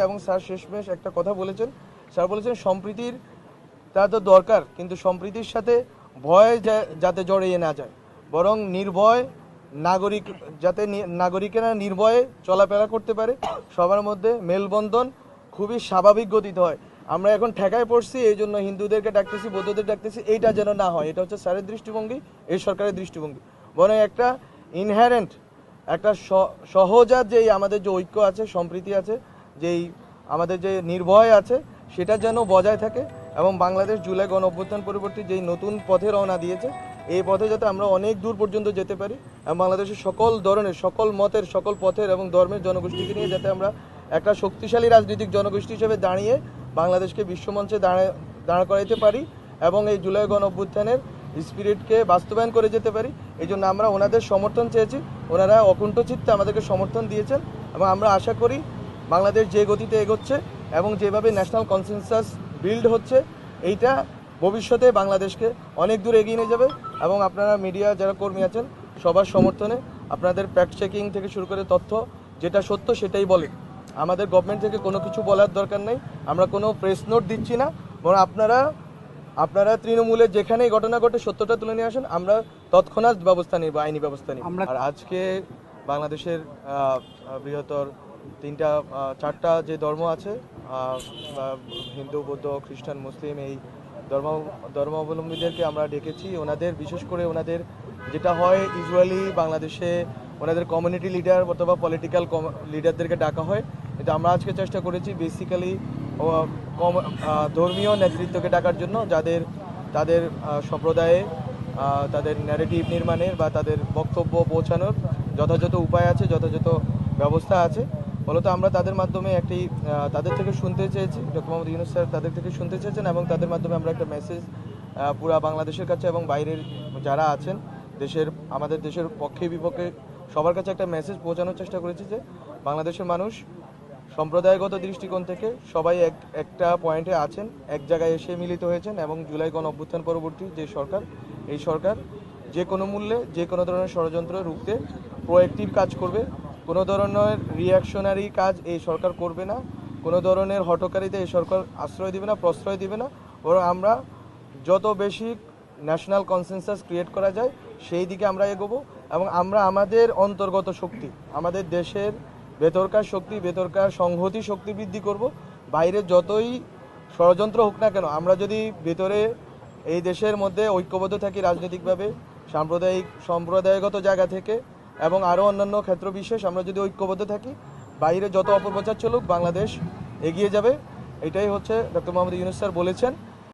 এবং স্যার শেষমেশ একটা কথা বলেছেন। স্যার বলেছেন সম্প্রীতির তা তো দরকার, কিন্তু সম্প্রীতির সাথে ভয় যাতে জড়িয়ে না যায়, বরং নির্ভয় নাগরিক যাতে নাগরিকেরা নির্ভয়ে চলাফেরা করতে পারে, সবার মধ্যে মেলবন্ধন খুবই স্বাভাবিক গতিতে হয়। আমরা এখন ঠেকায় পড়ছি, এই জন্য হিন্দুদেরকে ডাকতেছি, বৌদ্ধদের ডাকতেছি, এইটা যেন না হয়। এটা হচ্ছে স্যারের দৃষ্টিভঙ্গি, এই সরকারের দৃষ্টিভঙ্গি। বরং একটা ইনহেরেন্ট একটা সহজাত যেই আমাদের যে ঐক্য আছে, সম্প্রীতি আছে, যেই আমাদের যে নির্ভয় আছে, সেটা যেন বজায় থাকে এবং বাংলাদেশ জুলাই গণ অভ্যুত্থান পরবর্তী যেই নতুন পথে রওনা দিয়েছে, এই পথে যাতে আমরা অনেক দূর পর্যন্ত যেতে পারি এবং বাংলাদেশের সকল ধরনের, সকল মতের, সকল পথের এবং ধর্মের জনগোষ্ঠীকে নিয়ে যাতে আমরা একটা শক্তিশালী রাজনৈতিক জনগোষ্ঠী হিসেবে দাঁড়িয়ে বাংলাদেশকে বিশ্বমঞ্চে দাঁড় করাইতে পারি এবং এই জুলাই গণ অভ্যুত্থানের স্পিরিটকে বাস্তবায়ন করে যেতে পারি। এই জন্য আমরা ওনাদের সমর্থন চেয়েছি, ওনারা অকুণ্ঠ চিত্তে আমাদেরকে সমর্থন দিয়েছেন এবং আমরা আশা করি বাংলাদেশ যে গতিতে এগোচ্ছে এবং যেভাবে ন্যাশনাল কনসেনসাস বিল্ড হচ্ছে, এইটা ভবিষ্যতে বাংলাদেশকে অনেক দূর এগিয়ে নিয়ে যাবে। এবং আপনারা মিডিয়া যারা কর্মী আছেন, সবার সমর্থনে আপনাদের ফ্যাক্ট চেকিং থেকে শুরু করে তথ্য যেটা সত্য সেটাই বলে। আমাদের গভর্নমেন্ট থেকে কোনো কিছু বলার দরকার নেই, আমরা কোনো প্রেস নোট দিচ্ছি না, বরং আপনারা তৃণমূলের যেখানেই ঘটনা ঘটে সত্যটা তুলে নিয়ে আসেন, আমরা তৎক্ষণাৎ ব্যবস্থা নিব, আইনি ব্যবস্থা নিব। আর আজকে বাংলাদেশের বৃহত্তর চারটা যে ধর্ম আছে, হিন্দু, বৌদ্ধ, খ্রিস্টান, মুসলিম, এই ধর্মাবলম্বীদেরকে আমরা ডেকেছি। ওনাদের বিশেষ করে ওনাদের যেটা হয় ইউজুয়ালি বাংলাদেশে ওনাদের কমিউনিটি লিডার অথবা পলিটিক্যাল লিডারদেরকে ডাকা হয়, কিন্তু আমরা আজকে চেষ্টা করেছি বেসিক্যালি ধর্মীয় নেতৃত্বকে ডাকার জন্য, তাদের সম্প্রদায়ে তাদের ন্যারেটিভ নির্মাণের বা তাদের বক্তব্য পৌঁছানোর যথাযথ উপায় আছে, যথাযথ ব্যবস্থা আছে। ফলত আমরা তাদের মাধ্যমে তাদের থেকে শুনতে চেয়েছি, ডক্টর মোহাম্মদ ইউনূস স্যার তাদের থেকে শুনতে চেয়েছেন এবং তাদের মাধ্যমে আমরা একটা মেসেজ পুরা বাংলাদেশের কাছে এবং বাইরের যারা আছেন আমাদের দেশের পক্ষে বিপক্ষে সবার কাছে একটা মেসেজ পৌঁছানোর চেষ্টা করেছি যে বাংলাদেশের মানুষ সম্প্রদায়গত দৃষ্টিকোণ থেকে সবাই একটা পয়েন্টে আছেন, এক জায়গায় এসে মিলিত হয়েছেন এবং জুলাই গণ অভ্যুত্থান পরবর্তী যে সরকার, এই সরকার যে কোনো মূল্যে যে কোনো ধরনের ষড়যন্ত্র রুখতে প্রোঅ্যাক্টিভ কাজ করবে। কোনো ধরনের রিয়াকশনারি কাজ এই সরকার করবে না, কোনো ধরনের হঠকারিতা এই সরকার আশ্রয় দিবে না, প্রশ্রয় দিবে না। বরং আমরা যত বেশি ন্যাশনাল কনসেনসাস ক্রিয়েট করা যায় সেই দিকে আমরা এগোবো এবং আমরা আমাদের অন্তর্গত শক্তি, আমাদের দেশের ভেতরকার শক্তি, ভেতরকার সংহতি শক্তি বৃদ্ধি করব। বাইরে যতই ষড়যন্ত্র হোক না কেন, আমরা যদি ভেতরে এই দেশের মধ্যে ঐক্যবদ্ধ থাকি রাজনৈতিকভাবে, সম্প্রদায়গত জায়গা থেকে এবং আরও অন্যান্য ক্ষেত্র বিশেষ আমরা যদি ঐক্যবদ্ধ থাকি, বাইরে যত অপপ্রচার চলুক বাংলাদেশ এগিয়ে যাবে। এটাই হচ্ছে ডক্টর মোহাম্মদ ইউনূস স্যার বলেছেন।